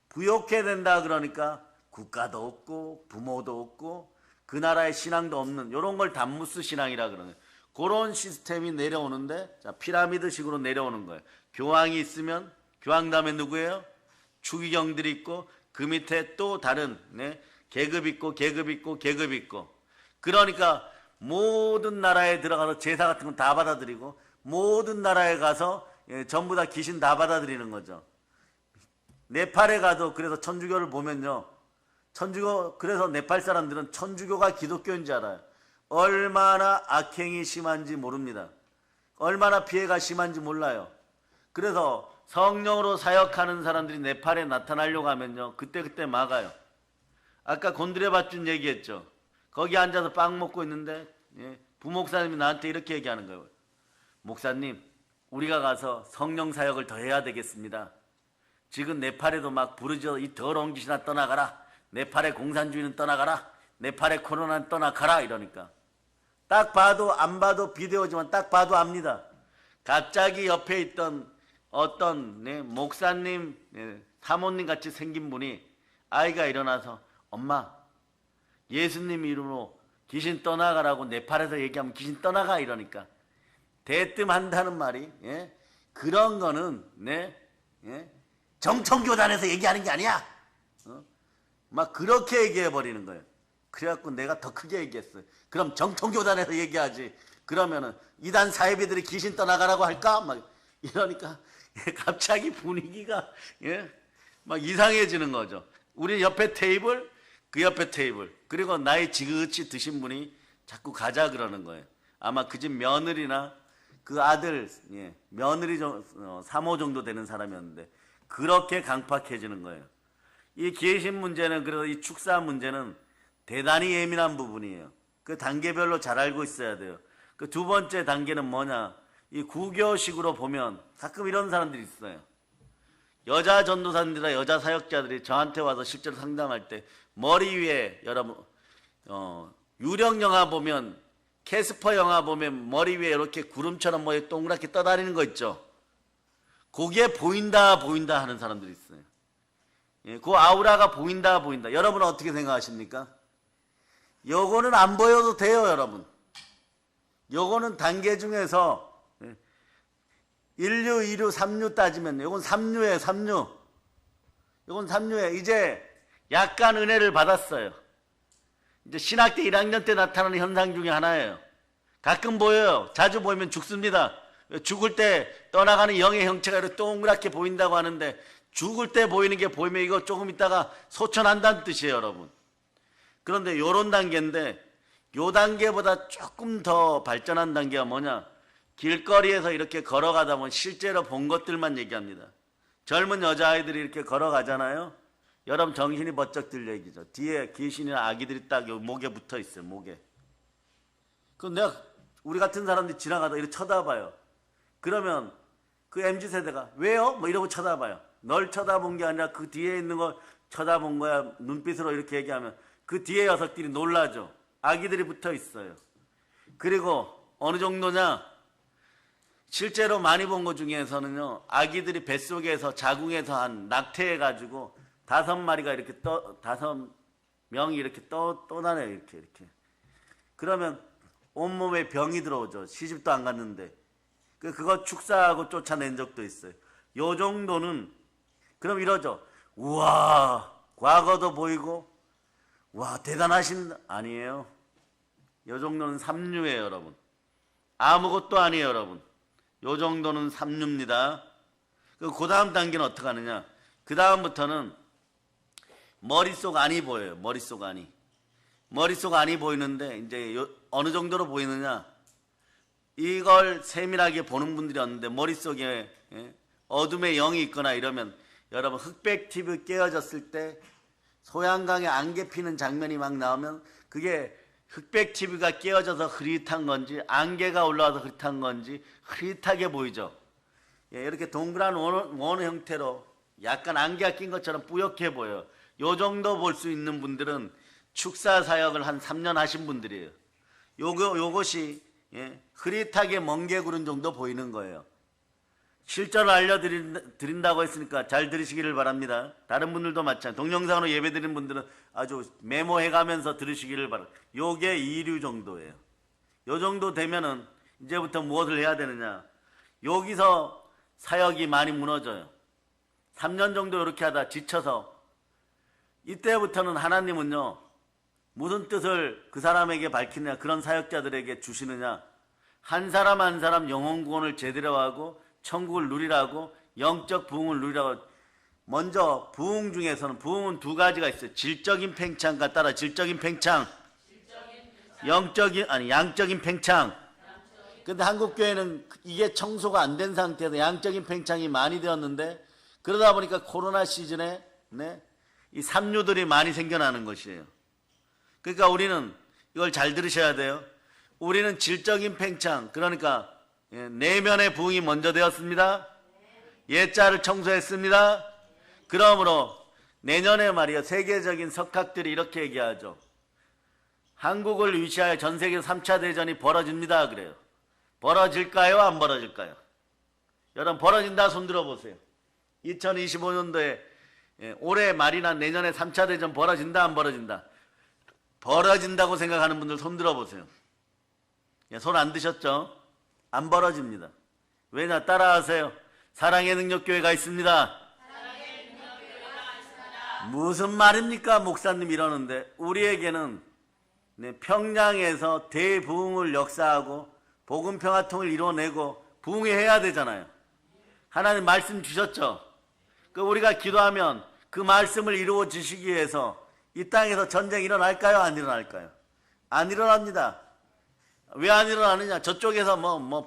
부욕해야 된다 그러니까 국가도 없고 부모도 없고 그 나라의 신앙도 없는 이런 걸 단무스 신앙이라 그러는 거예요. 그런 시스템이 내려오는데 자, 피라미드식으로 내려오는 거예요. 교황이 있으면 교황 다음에 누구예요? 추기경들이 있고 그 밑에 또 다른 계급 있고 계급 있고 계급 있고 그러니까 모든 나라에 들어가서 제사 같은 건 다 받아들이고 모든 나라에 가서 전부 다 귀신 다 받아들이는 거죠. 네팔에 가도 그래서 천주교를 보면요. 천주교 그래서 네팔 사람들은 천주교가 기독교인 줄 알아요. 얼마나 악행이 심한지 모릅니다. 얼마나 피해가 심한지 몰라요. 그래서 성령으로 사역하는 사람들이 네팔에 나타나려고 하면요. 그때 막아요. 아까 곤드레밭준 얘기했죠. 거기 앉아서 빵 먹고 있는데 부목사님이 나한테 이렇게 얘기하는 거예요. 목사님, 우리가 가서 성령 사역을 더 해야 되겠습니다. 지금 네팔에도 막 부르짖어 이 더러운 짓이나 떠나가라. 네팔의 공산주의는 떠나가라. 네팔의 코로나는 떠나가라 이러니까 딱 봐도 안 봐도 비디오지만 딱 봐도 압니다. 갑자기 옆에 있던 어떤 목사님 사모님 같이 생긴 분이 아이가 일어나서 엄마 예수님 이름으로 귀신 떠나가라고 네팔에서 얘기하면 귀신 떠나가 이러니까 대뜸 한다는 말이 그런 거는 정청교단에서 얘기하는 게 아니야. 막 그렇게 얘기해 버리는 거예요. 그래갖고 내가 더 크게 얘기했어요. 그럼 정통교단에서 얘기하지. 그러면은 이단 사회비들이 귀신 떠나가라고 할까? 막 이러니까 갑자기 분위기가 막 이상해지는 거죠. 우리 옆에 테이블, 그 옆에 테이블, 그리고 나이 지긋이 드신 분이 자꾸 가자 그러는 거예요. 아마 그 집 며느리나 그 아들, 며느리 사모 정도 되는 사람이었는데 그렇게 강팍해지는 거예요. 이 계신 문제는 그래서 이 축사 문제는 대단히 예민한 부분이에요. 그 단계별로 잘 알고 있어야 돼요. 그 두 번째 단계는 뭐냐? 이 구교식으로 보면 가끔 이런 사람들이 있어요. 여자 전도사님들이나 여자 사역자들이 저한테 와서 실제로 상담할 때 머리 위에 여러분 유령 영화 보면 캐스퍼 영화 보면 머리 위에 이렇게 구름처럼 뭐 동그랗게 떠다니는 거 있죠. 그게 보인다 하는 사람들이 있어요. 그 아우라가 보인다. 여러분은 어떻게 생각하십니까? 요거는 안 보여도 돼요, 여러분. 요거는 단계 중에서 1류, 2류, 3류 따지면 요건 3류예요, 3류. 요건 3류에 이제 약간 은혜를 받았어요. 이제 신학대 1학년 때 나타나는 현상 중에 하나예요. 가끔 보여요. 자주 보이면 죽습니다. 죽을 때 떠나가는 영의 형체가 이렇게 동그랗게 보인다고 하는데 죽을 때 보이는 게 보이면 이거 조금 있다가 소천한다는 뜻이에요, 여러분. 그런데 요런 단계인데 요 단계보다 조금 더 발전한 단계가 뭐냐? 길거리에서 이렇게 걸어가다 보면 실제로 본 것들만 얘기합니다. 젊은 여자아이들이 이렇게 걸어가잖아요. 여러분 정신이 번쩍 들 얘기죠. 뒤에 귀신이나 아기들이 딱 요 목에 붙어 있어요. 목에. 그럼 내가 우리 같은 사람들이 지나가다 이렇게 쳐다봐요. 그러면 그 MZ세대가 왜요? 뭐 이러고 쳐다봐요. 널 쳐다본 게 아니라 그 뒤에 있는 걸 쳐다본 거야. 눈빛으로 이렇게 얘기하면 그 뒤에 녀석들이 놀라죠. 아기들이 붙어 있어요. 그리고 어느 정도냐? 실제로 많이 본 것 중에서는요. 아기들이 뱃속에서 자궁에서 한 낙태해가지고 5마리가 이렇게 5명이 이렇게 떠나네요. 이렇게. 그러면 온몸에 병이 들어오죠. 시집도 안 갔는데. 그거 축사하고 쫓아낸 적도 있어요. 요 정도는 그럼 이러죠. 우와 과거도 보이고 와 대단하신 아니에요. 요 정도는 3류예요 여러분. 아무것도 아니에요 여러분. 요 정도는 3류입니다. 그 다음 단계는 어떻게 하느냐. 그 다음부터는 머릿속 안이 보여요. 머릿속 안이 보이는데 이제 어느 정도로 보이느냐. 이걸 세밀하게 보는 분들이 없는데 머릿속에 어둠의 영이 있거나 이러면 여러분 흑백 TV 깨어졌을 때 소양강에 안개 피는 장면이 막 나오면 그게 흑백 TV가 깨어져서 흐릿한 건지 안개가 올라와서 흐릿한 건지 흐릿하게 보이죠. 예, 이렇게 동그란 원 형태로 약간 안개가 낀 것처럼 뿌옇게 보여. 요 정도 볼 수 있는 분들은 축사 사역을 한 3년 하신 분들이에요. 요것이 예, 흐릿하게 멍게 구름 정도 보이는 거예요. 실전을 알려드린다고 했으니까 잘 들으시기를 바랍니다. 다른 분들도 마찬가지. 동영상으로 예배드리는 분들은 아주 메모해가면서 들으시기를 바랍니다. 요게 2류 정도예요. 요 정도 되면은 이제부터 무엇을 해야 되느냐. 여기서 사역이 많이 무너져요. 3년 정도 이렇게 하다 지쳐서 이때부터는 하나님은요, 무슨 뜻을 그 사람에게 밝히느냐, 그런 사역자들에게 주시느냐, 한 사람 한 사람 영혼 구원을 제대로 하고 천국을 누리라고, 영적 부흥을 누리라고. 먼저 부흥 중에서는 부흥은 두 가지가 있어요. 질적인 팽창과 따라 질적인 팽창, 양적인 팽창. 근데 한국 교회는 이게 청소가 안 된 상태에서 양적인 팽창이 많이 되었는데, 그러다 보니까 코로나 시즌에 이 삼류들이 많이 생겨나는 것이에요. 그러니까 우리는 이걸 잘 들으셔야 돼요. 우리는 질적인 팽창, 그러니까 내면의 부흥이 먼저 되었습니다. 옛자를 청소했습니다. 그러므로 내년에 말이요, 세계적인 석학들이 이렇게 얘기하죠. 한국을 위시하여 전 세계 3차 대전이 벌어집니다. 그래요. 벌어질까요? 안 벌어질까요? 여러분, 벌어진다 손 들어보세요. 2025년도에 올해 말이나 내년에 3차 대전 벌어진다 안 벌어진다? 벌어진다고 생각하는 분들 손 들어보세요. 손 안 드셨죠? 안 벌어집니다. 왜냐? 따라하세요. 사랑의 능력교회가 있습니다. 무슨 말입니까? 목사님 이러는데, 우리에게는 평양에서 대부흥을 역사하고 복음평화통을 이뤄내고 부흥해야 되잖아요. 하나님 말씀 주셨죠? 우리가 기도하면 그 말씀을 이루어 주시기 위해서 이 땅에서 전쟁이 일어날까요? 안 일어날까요? 안 일어납니다. 왜 안 일어나느냐? 저쪽에서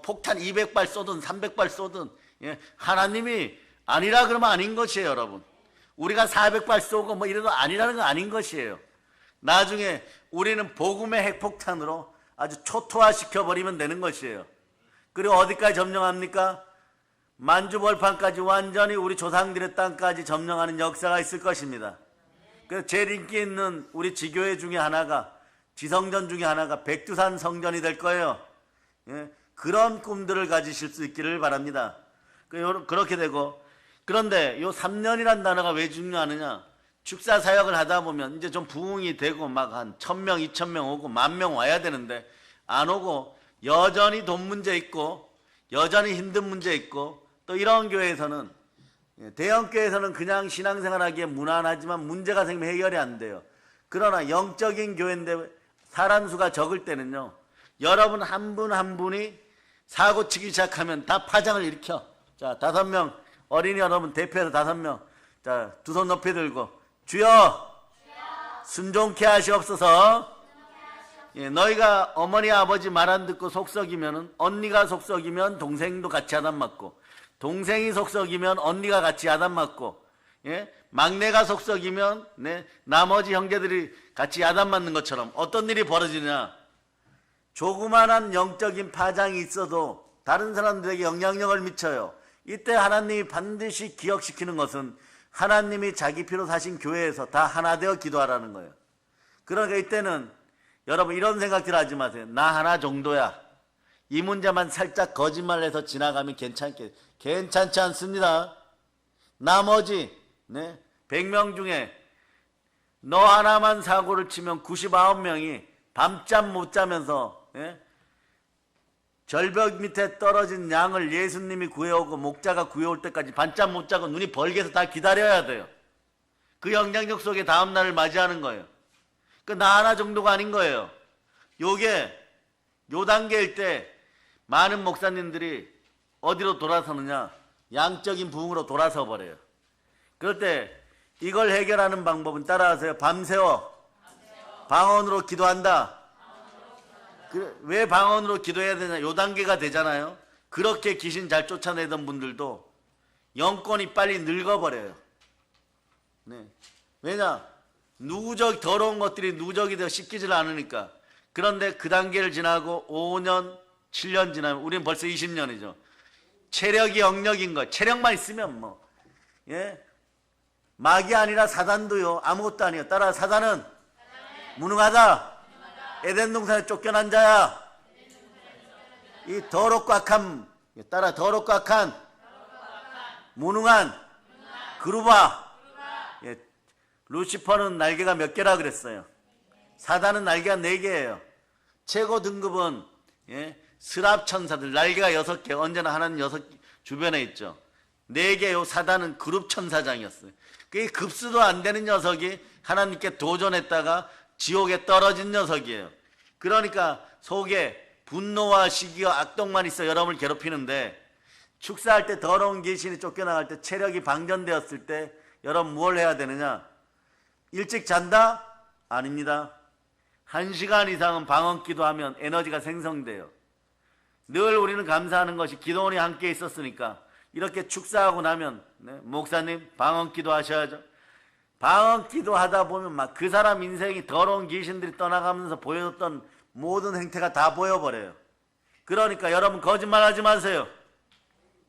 폭탄 200발 쏘든 300발 쏘든, 예, 하나님이 아니라 그러면 아닌 것이에요, 여러분. 우리가 400발 쏘고 이래도 아니라는 건 아닌 것이에요. 나중에 우리는 복음의 핵폭탄으로 아주 초토화시켜버리면 되는 것이에요. 그리고 어디까지 점령합니까? 만주벌판까지 완전히 우리 조상들의 땅까지 점령하는 역사가 있을 것입니다. 그래서 제일 인기 있는 우리 지교회 중에 하나가, 지성전 중에 하나가 백두산 성전이 될 거예요. 예, 그런 꿈들을 가지실 수 있기를 바랍니다. 그렇게 되고, 그런데 요 3년이란 단어가 왜 중요하느냐? 축사 사역을 하다 보면 이제 좀 부흥이 되고 막 한 1000명, 2000명 오고 10,000명 와야 되는데 안 오고, 여전히 돈 문제 있고 여전히 힘든 문제 있고, 또 이런 교회에서는, 대형 교회에서는 그냥 신앙생활하기에 무난하지만 문제가 생기면 해결이 안 돼요. 그러나 영적인 교회인데 사람 수가 적을 때는요, 여러분 한 분 한 분이 사고 치기 시작하면 다 파장을 일으켜. 자, 5명 어린이 여러분 대표해서 5명, 자, 두 손 높이 들고, 주여 순종케 하시옵소서. 예, 너희가 어머니 아버지 말 안 듣고 속썩이면은, 언니가 속썩이면 동생도 같이 야단 맞고, 동생이 속썩이면 언니가 같이 야단 맞고, 예? 막내가 속썩이면 나머지 형제들이 같이 야단 맞는 것처럼 어떤 일이 벌어지냐? 조그만한 영적인 파장이 있어도 다른 사람들에게 영향력을 미쳐요. 이때 하나님이 반드시 기억시키는 것은, 하나님이 자기 피로 사신 교회에서 다 하나 되어 기도하라는 거예요. 그러니까 이때는 여러분 이런 생각들 하지 마세요. 나 하나 정도야. 이 문제만 살짝 거짓말해서 지나가면 괜찮지 않습니다. 나머지 100명 중에 너 하나만 사고를 치면 99명이 밤잠 못 자면서, 절벽 밑에 떨어진 양을 예수님이 구해오고 목자가 구해올 때까지 밤잠 못 자고 눈이 벌게서 다 기다려야 돼요. 그 영향력 속에 다음날을 맞이하는 거예요. 나 하나 정도가 아닌 거예요. 요 단계일 때 많은 목사님들이 어디로 돌아서느냐? 양적인 부흥으로 돌아서 버려요. 그럴 때 이걸 해결하는 방법은, 따라하세요. 밤새워 방언으로 기도한다. 왜 방언으로 기도해야 되냐? 요 단계가 되잖아요. 그렇게 귀신 잘 쫓아내던 분들도 영권이 빨리 늙어버려요. 왜냐? 더러운 것들이 누적이 되어 씻기질 않으니까. 그런데 그 단계를 지나고 5년, 7년 지나면, 우리는 벌써 20년이죠. 체력이 영역인 거. 체력만 있으면 뭐, 예? 막이 아니라 사단도요. 아무것도 아니에요. 따라 사단은 무능하다. 에덴 동산에 쫓겨난 자야. 이 더럽고 악한, 따라 더럽고 악한, 무능한 그루바. 예, 루시퍼는 날개가 몇 개라 그랬어요? 사단은 날개가 4개예요. 최고 등급은 예, 스랍 천사들 날개가 6개. 언제나 하나는 6 주변에 있죠. 4개요. 사단은 그룹 천사장이었어요. 그게 급수도 안 되는 녀석이 하나님께 도전했다가 지옥에 떨어진 녀석이에요. 그러니까 속에 분노와 시기와 악독만 있어 여러분을 괴롭히는데, 축사할 때 더러운 귀신이 쫓겨나갈 때 체력이 방전되었을 때 여러분 뭘 해야 되느냐? 일찍 잔다? 아닙니다. 1시간 이상은 방언기도 하면 에너지가 생성돼요. 늘 우리는 감사하는 것이 기도원이 함께 있었으니까. 이렇게 축사하고 나면 네, 목사님 방언기도 하셔야죠. 방언기도 하다 보면 막 그 사람 인생이 더러운 귀신들이 떠나가면서 보여줬던 모든 행태가 다 보여버려요. 그러니까 여러분 거짓말하지 마세요.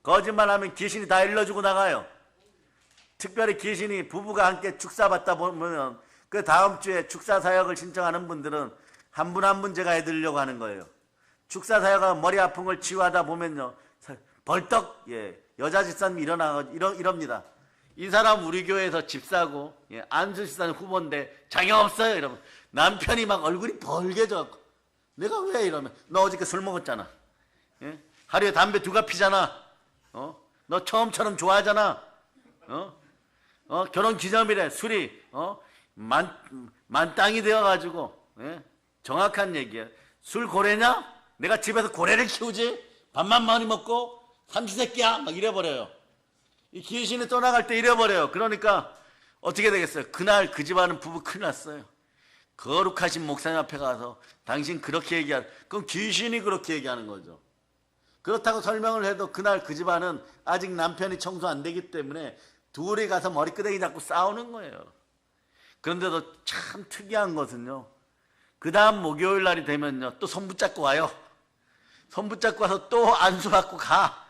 거짓말하면 귀신이 다 일러주고 나가요. 특별히 귀신이 부부가 함께 축사 받다 보면 그 다음 주에 축사 사역을 신청하는 분들은 한 분 한 분 제가 해드리려고 하는 거예요. 축사 사역가 머리 아픈 걸 치유하다 보면요 벌떡 예, 여자 집사님이 이럽니다. 이 사람 우리 교회에서 집사고 예, 안수 집사님 후보인데 자격 없어요. 이러면 남편이 막 얼굴이 벌개져. 내가 왜 이러면 너 어저께 술 먹었잖아. 예? 하루에 담배 2갑 피잖아. 너 처음처럼 좋아하잖아. 결혼 기념일에 술이 만땅이 되어가지고 예? 정확한 얘기야. 술 고래냐? 내가 집에서 고래를 키우지? 밥만 많이 먹고 삼시세끼야 막 이래버려요. 이 귀신이 떠나갈 때 이래버려요. 그러니까 어떻게 되겠어요? 그날 그 집안은 부부 큰일 났어요. 거룩하신 목사님 앞에 가서 당신 그렇게 얘기하는, 그럼 귀신이 그렇게 얘기하는 거죠. 그렇다고 설명을 해도 그날 그 집안은 아직 남편이 청소 안 되기 때문에 둘이 가서 머리끄댕이 잡고 싸우는 거예요. 그런데도 참 특이한 것은요, 그 다음 목요일 날이 되면요 또 손 붙잡고 와요. 손 붙잡고 와서 또 안수 받고 가.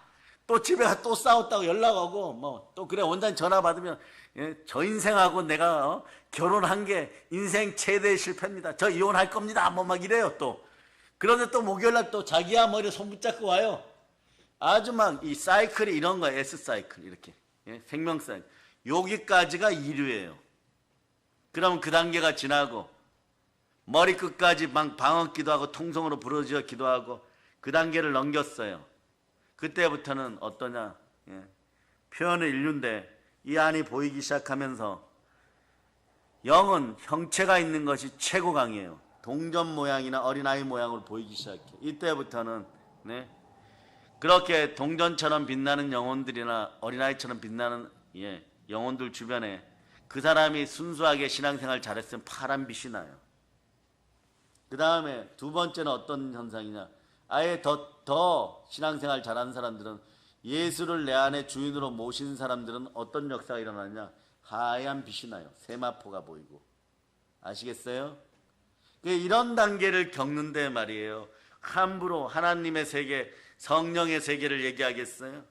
또 집에 가 또 싸웠다고 연락 오고 뭐 또 그래 원장님 전화 받으면 예, 저 인생하고 내가 결혼한 게 인생 최대의 실패입니다. 저 이혼할 겁니다. 뭐 막 이래요 또. 그런데 또 목요일날 또 자기야 머리 손 붙잡고 와요. 아주 막 이 사이클이 이런 거예요. S 사이클 이렇게 예, 생명 사이클. 여기까지가 이류예요. 그러면 그 단계가 지나고 머리끝까지 막 방언기도 하고 통성으로 부르짖어 기도하고 그 단계를 넘겼어요. 그때부터는 어떠냐? 예, 표현의 인류인데 이 안이 보이기 시작하면서 영은 형체가 있는 것이 최고 강해요. 동전 모양이나 어린아이 모양으로 보이기 시작해. 이때부터는 네, 그렇게 동전처럼 빛나는 영혼들이나 어린아이처럼 빛나는 예, 영혼들 주변에 그 사람이 순수하게 신앙생활 잘했으면 파란 빛이 나요. 그 다음에 두 번째는 어떤 현상이냐? 아예 더 신앙생활 잘하는 사람들은 예수를 내 안에 주인으로 모신 사람들은 어떤 역사가 일어나냐? 하얀 빛이 나요. 세마포가 보이고. 아시겠어요? 이런 단계를 겪는데 말이에요. 함부로 하나님의 세계, 성령의 세계를 얘기하겠어요?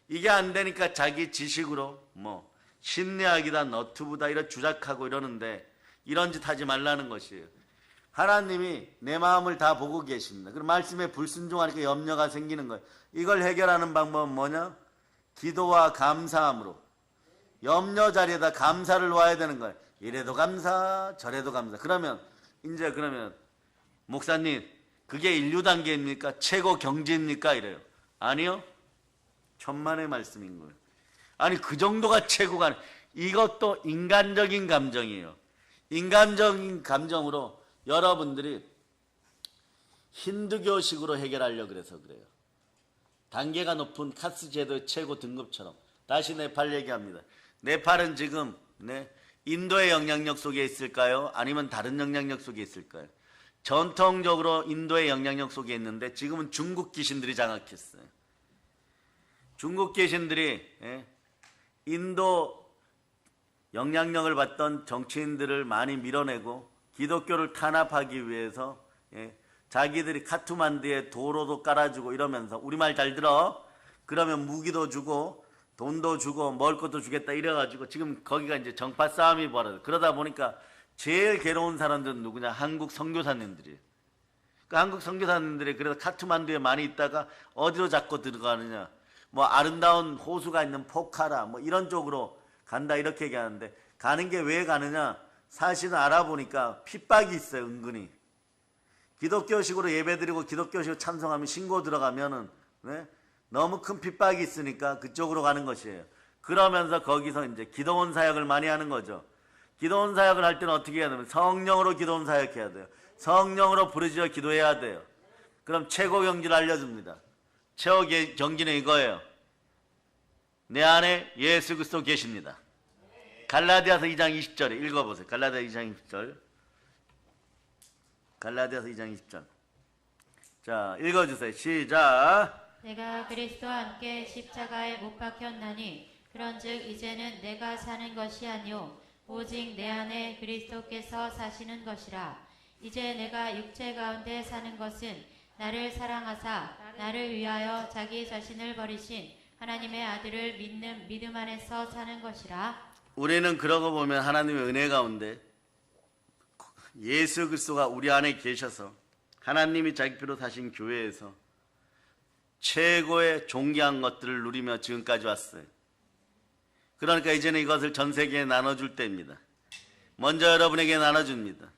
이게 안 되니까 자기 지식으로 뭐 심리학이다 너튜브다 이런 주작하고 이러는데 이런 짓 하지 말라는 것이에요. 하나님이 내 마음을 다 보고 계십니다. 그럼 말씀에 불순종하니까 염려가 생기는 거예요. 이걸 해결하는 방법은 뭐냐? 기도와 감사함으로 염려 자리에다 감사를 놓아야 되는 거예요. 이래도 감사 저래도 감사. 그러면 목사님 그게 인류 단계입니까? 최고 경지입니까? 이래요. 아니요. 천만의 말씀인 거예요. 아니 그 정도가 최고가 아니에요. 이것도 인간적인 감정이에요. 인간적인 감정으로 여러분들이 힌두교식으로 해결하려고 그래서 그래요. 단계가 높은 카스 제도의 최고 등급처럼. 다시 네팔 얘기합니다. 네팔은 지금 인도의 영향력 속에 있을까요? 아니면 다른 영향력 속에 있을까요? 전통적으로 인도의 영향력 속에 있는데 지금은 중국 귀신들이 장악했어요. 중국 귀신들이 인도 영향력을 받던 정치인들을 많이 밀어내고 기독교를 탄압하기 위해서 자기들이 카투만두에 도로도 깔아주고 이러면서 우리말 잘 들어. 그러면 무기도 주고 돈도 주고 먹을 것도 주겠다 이래가지고 지금 거기가 이제 정파 싸움이 벌어요. 그러다 보니까 제일 괴로운 사람들은 누구냐? 한국 선교사님들이에요. 그 한국 선교사님들이 그래서 카트만두에 많이 있다가 어디로 자꾸 들어가느냐? 뭐 아름다운 호수가 있는 포카라 뭐 이런 쪽으로 간다 이렇게 얘기하는데 가는 게 왜 가느냐? 사실은 알아보니까 핍박이 있어요. 은근히 기독교식으로 예배드리고 기독교식으로 찬송하면 신고 들어가면은 네? 너무 큰 핍박이 있으니까 그쪽으로 가는 것이에요. 그러면서 거기서 이제 기도원 사역을 많이 하는 거죠. 기도원 사역을 할 때는 어떻게 해야 되냐면 성령으로 기도원 사역해야 돼요. 성령으로 부르짖어 기도해야 돼요. 그럼 최고 경지를 알려줍니다. 최고 경지는 이거예요. 내 안에 예수 그리스도 계십니다. 갈라디아서 2장 20절에 읽어보세요. 갈라디아 2장 20절. 갈라디아서 2장 20절. 자, 읽어주세요. 시작. 내가 그리스도와 함께 십자가에 못 박혔나니 그런즉 이제는 내가 사는 것이 아니요 오직 내 안에 그리스도께서 사시는 것이라. 이제 내가 육체 가운데 사는 것은 나를 사랑하사 나를 위하여 자기 자신을 버리신 하나님의 아들을 믿는 믿음 안에서 사는 것이라. 우리는 그러고 보면 하나님의 은혜 가운데 예수 그리스도가 우리 안에 계셔서 하나님이 자기 피로 사신 교회에서 최고의 존귀한 것들을 누리며 지금까지 왔어요. 그러니까 이제는 이것을 전 세계에 나눠줄 때입니다. 먼저 여러분에게 나눠줍니다.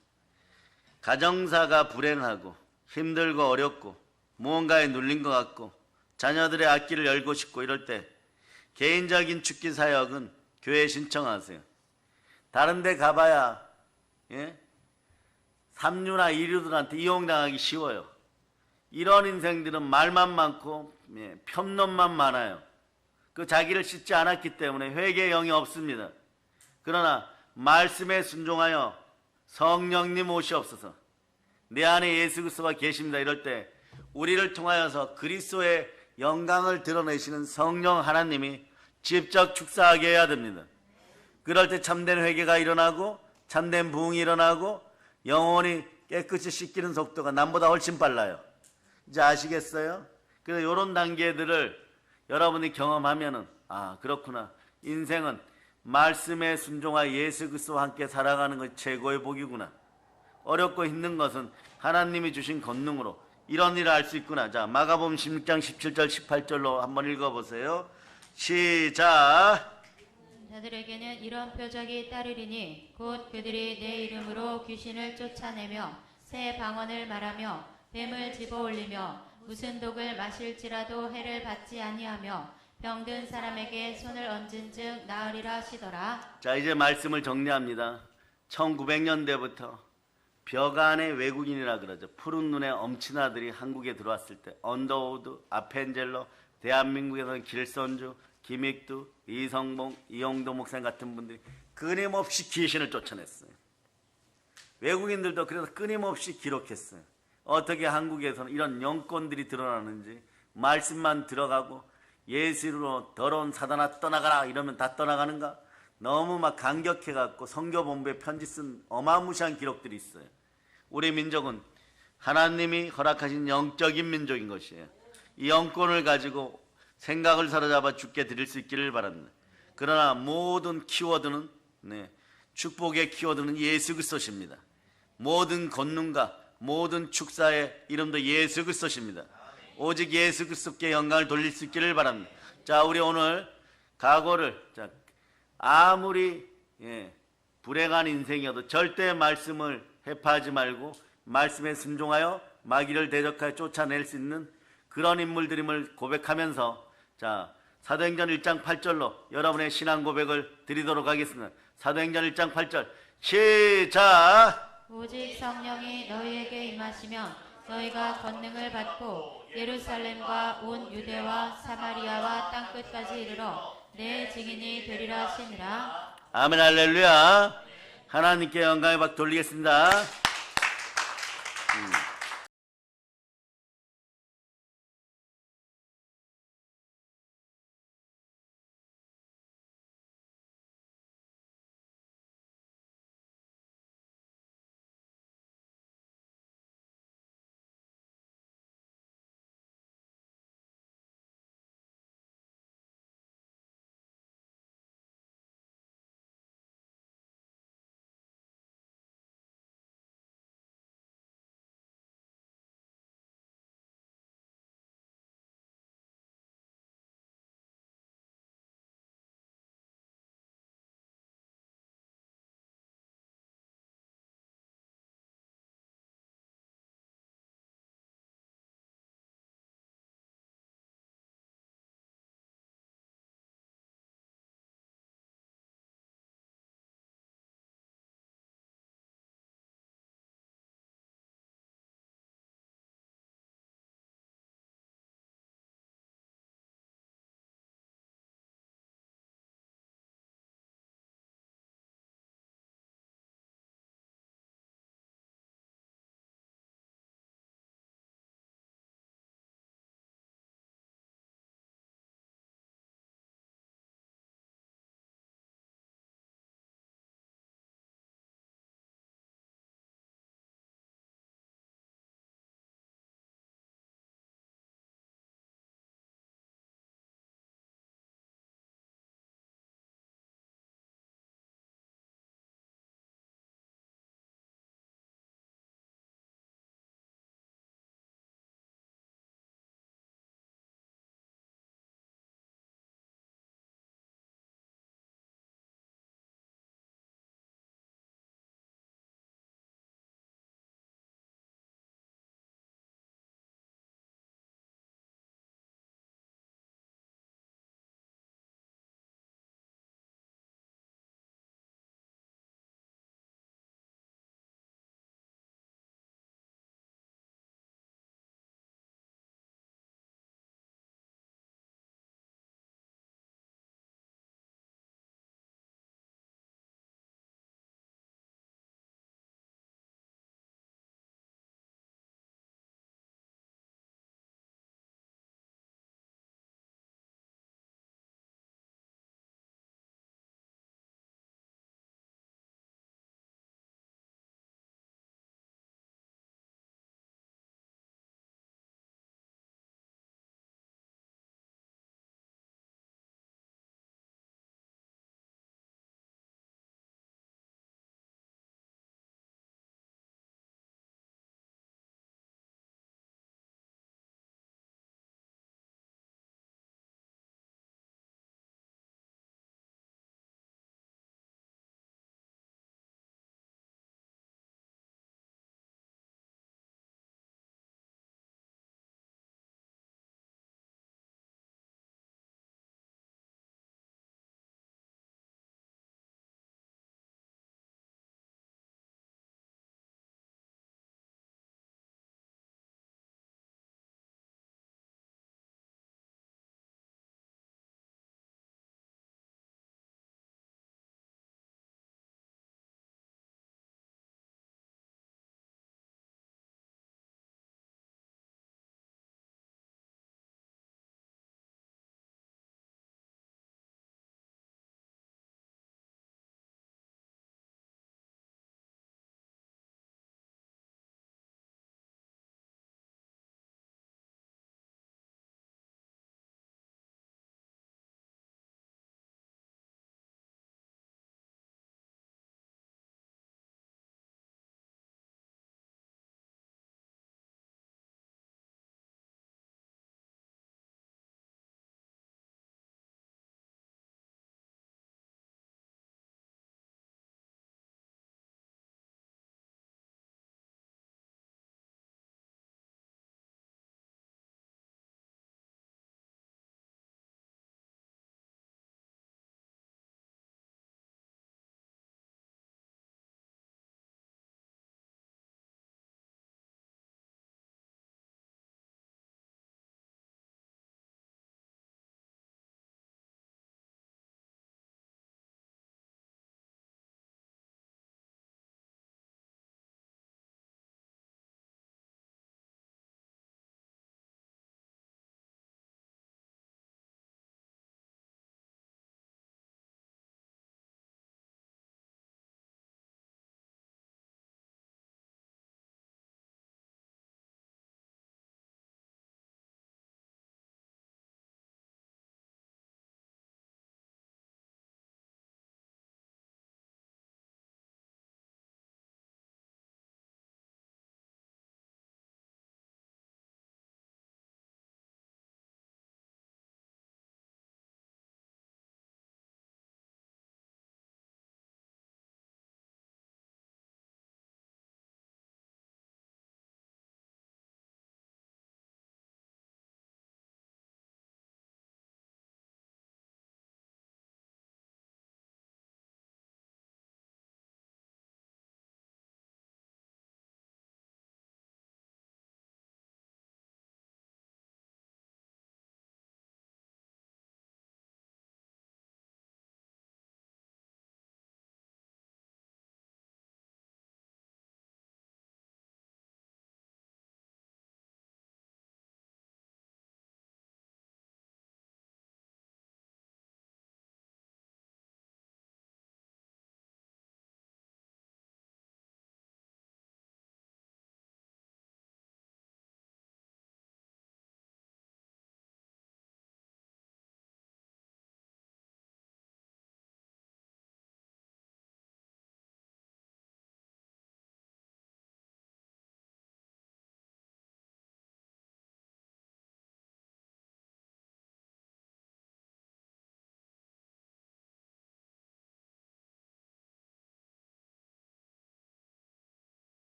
가정사가 불행하고 힘들고 어렵고 무언가에 눌린 것 같고 자녀들의 앞길을 열고 싶고 이럴 때 개인적인 축기 사역은 교회에 신청하세요. 다른 데 가봐야 삼류나 이류들한테 이용당하기 쉬워요. 이런 인생들은 말만 많고 편론만 많아요. 그 자기를 씻지 않았기 때문에 회개의 영이 없습니다. 그러나 말씀에 순종하여 성령님 오시옵소서. 내 안에 예수 그리스도가 계십니다. 이럴 때 우리를 통하여서 그리스도의 영광을 드러내시는 성령 하나님이 직접 축사하게 해야 됩니다. 그럴 때 참된 회개가 일어나고 참된 부흥이 일어나고 영혼이 깨끗이 씻기는 속도가 남보다 훨씬 빨라요. 이제 아시겠어요? 그래서 이런 단계들을 여러분이 경험하면은 아 그렇구나. 인생은 말씀에 순종하여 예수 그리스도와 함께 살아가는 것이 최고의 복이구나. 어렵고 힘든 것은 하나님이 주신 권능으로 이런 일을 할 수 있구나. 자, 마가복음 16장 17절 18절로 한번 읽어보세요. 시작. 자들에게는 이런 표적이 따르리니 곧 그들이 내 이름으로 귀신을 쫓아내며 새 방언을 말하며 뱀을 집어올리며 무슨 독을 마실지라도 해를 받지 아니하며 병든 사람에게 손을 얹은 즉 나으리라 하시더라. 자, 이제 말씀을 정리합니다. 1900년대부터 벽 안에 외국인이라 그러죠. 푸른 눈의 엄친아들이 한국에 들어왔을 때 언더우드, 아펜젤러, 대한민국에서는 길선주, 김익두, 이성봉, 이용도 목사님 같은 분들이 끊임없이 귀신을 쫓아냈어요. 외국인들도 그래서 끊임없이 기록했어요. 어떻게 한국에서는 이런 영권들이 드러나는지 말씀만 들어가고 예수로 더러운 사단아 떠나가라 이러면 다 떠나가는가? 너무 막 감격해갖고 선교본부에 편지 쓴 어마무시한 기록들이 있어요. 우리 민족은 하나님이 허락하신 영적인 민족인 것이에요. 이 영권을 가지고 생각을 사로잡아 주께 드릴 수 있기를 바랍니다. 그러나 모든 키워드는 축복의 키워드는 예수 그리스도십니다. 모든 권능과 모든 축사의 이름도 예수 그리스도십니다. 오직 예수 그리스도께 영광을 돌릴 수 있기를 바랍니다. 자, 우리 오늘 각오를 아무리 불행한 인생이어도 절대 말씀을 해파하지 말고 말씀에 순종하여 마귀를 대적하여 쫓아낼 수 있는 그런 인물들임을 고백하면서 자, 사도행전 1장 8절로 여러분의 신앙 고백을 드리도록 하겠습니다. 사도행전 1장 8절 시작. 오직 성령이 너희에게 임하시면 너희가 권능을 받고 예루살렘과 온 유대와 사마리아와 땅끝까지 이르러 내 증인이 되리라 하시니라. 아멘 할렐루야. 하나님께 영광의 박 돌리겠습니다.